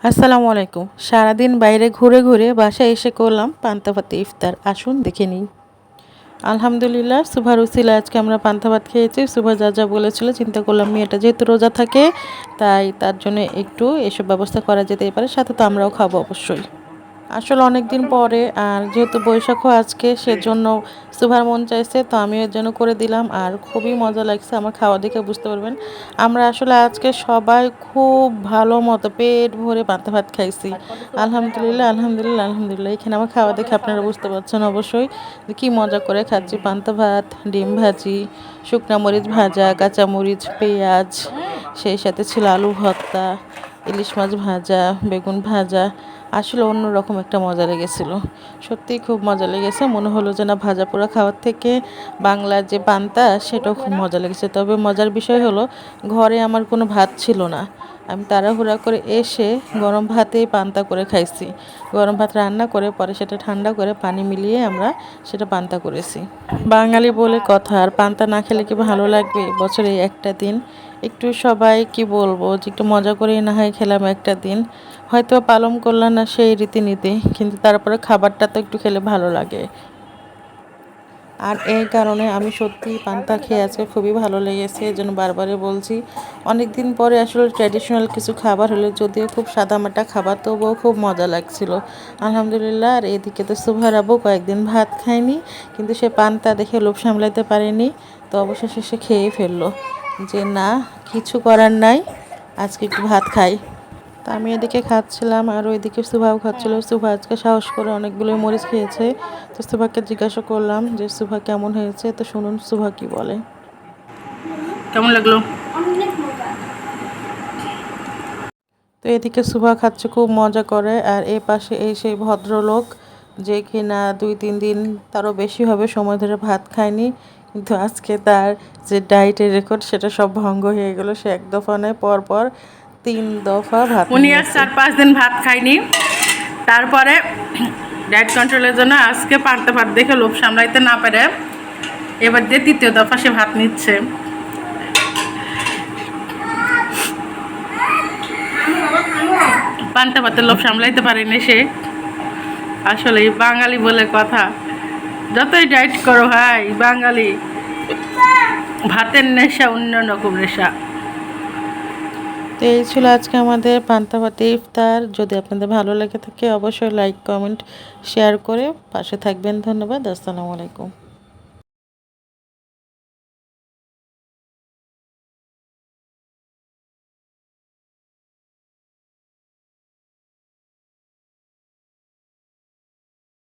আসসালামু আলাইকুম। সারাদিন বাইরে ঘুরে ঘুরে বাসায় এসে করলাম পান্তা ভাতে ইফতার। আসুন দেখে নিই। আলহামদুলিল্লাহ, সুভার উসিলা আজকে আমরা পান্তা ভাত খেয়েছি। সুভা যা যা বলেছিল চিন্তা করলাম মেয়েটা যেহেতু রোজা থাকে, তাই তার জন্য একটু এসব ব্যবস্থা করা যেতেই পারে। সাথে তো আমরাও খাবো অবশ্যই। আসলে অনেক দিন পরে, আর যেহেতু বৈশাখও আজকে, সেজন্য সুভার মন চাইছে, তো আমি এর জন্য করে দিলাম। আর খুবই মজা লাগছে, আমার খাওয়া দেখে বুঝতে পারবেন। আমরা আসলে আজকে সবাই খুব ভালো মতো পেট ভরে পান্তা ভাত খাইছি। আলহামদুলিল্লাহ, আলহামদুলিল্লাহ, আলহামদুলিল্লাহ। এখানে আমার খাওয়া দেখে আপনারা বুঝতে পারছেন অবশ্যই যে কী মজা করে খাচ্ছি। পান্তা ভাত, ডিম ভাজি, শুকনা মরিচ ভাজা, কাঁচা মরিচ, পেঁয়াজ, সেই সাথে ছিল আলু ভর্তা, ইলিশ মাছ ভাজা, বেগুন ভাজা। আসলে অন্যরকম একটা মজা লেগেছিল। সত্যিই খুব মজা লেগেছে। মনে হলো যে না, ভাজা পোড়া খাওয়ার থেকে বাংলার যে পান্তা সেটাও খুব মজা লেগেছে। তবে মজার বিষয় হলো, ঘরে আমার কোনো ভাত ছিল না। আমি তাড়াহুড়া করে এসে গরম ভাতেই পান্তা করে খাইছি। গরম ভাত রান্না করে পরে সেটা ঠান্ডা করে পানি মিলিয়ে আমরা সেটা পান্তা করেছি। বাঙালি বলে কথা, আর পান্তা না খেলে কি ভালো লাগবে? বছরে একটা দিন একটু সবাই কি বলবো যে একটু মজা করেই না হয় খেলাম একটা দিন, হয়তো পালন করলাম না সেই রীতিনীতি, কিন্তু তারপরে খাবারটা তো একটু খেলে ভালো লাগে। আর এই কারণে আমি সত্যি পান্তা খেয়ে আজকে খুবই ভালো লেগেছে, এই জন্য বারবারই বলছি। অনেক দিন পরে আসলে ট্র্যাডিশনাল কিছু খাবার হলে, যদিও খুব সাদামাটা খাবার, তবুও খুব মজা লাগছিল। আলহামদুলিল্লাহ। আর এদিকে তো সুভার আব্বু কয়েকদিন ভাত খায়নি, কিন্তু সে পান্তা দেখে লোভ সামলাতে পারেনি, তো অবশেষে সে খেয়েই ফেললো যে না, কিছু করার নাই, আজকে একটু ভাত খাই। তা আমি এদিকে খাচ্ছিলাম আর ওইদিকে সুভাও খাচ্ছিল। সুভা আজকে সাহস করে অনেকগুলো মরিচ খেয়েছে। তো সুভাকে জিজ্ঞাসা করলাম যে সুভা কেমন হয়েছে, তো শুনুন সুভা কি বলে। কেমন লাগলো? তো এদিকে সুভা খাচ্ছে খুব মজা করে, আর এই পাশে এই সেই ভদ্রলোক যে কিনা 2-3 দিন তারও বেশি হবে সময় ধরে ভাত খায়নি, কিন্তু আজকে তার যে ডায়েটের রেকর্ড সেটা সব ভঙ্গ হয়ে গেল। সে এক দফা নয়, পরপর 3 দফা ভাত উনি আর নিয়েছে। 4-5 দিন ভাত খায়নি, তারপরে ডায়েট কন্ট্রোলের জন্য আজকে পান্তা ভাত দেখে লোভ সামলাইতে না পারে এবার দিয়ে 3য় দফা সে ভাত নিচ্ছে। পান্তা ভাতের লোভ সামলাইতে পারেনি সে। আসলে বাঙালি বলে কথা, যতই ডায়েট করো ভাই, বাঙালি ভাতের নেশা অন্য রকম নেশা। তো এই ছিল আজকে আমাদের পান্তা ভাতে ইফতার। যদি আপনাদের ভালো লেগে থাকে অবশ্যই লাইক, কমেন্ট, শেয়ার করে পাশে থাকবেন। ধন্যবাদ। আসসালামু আলাইকুম।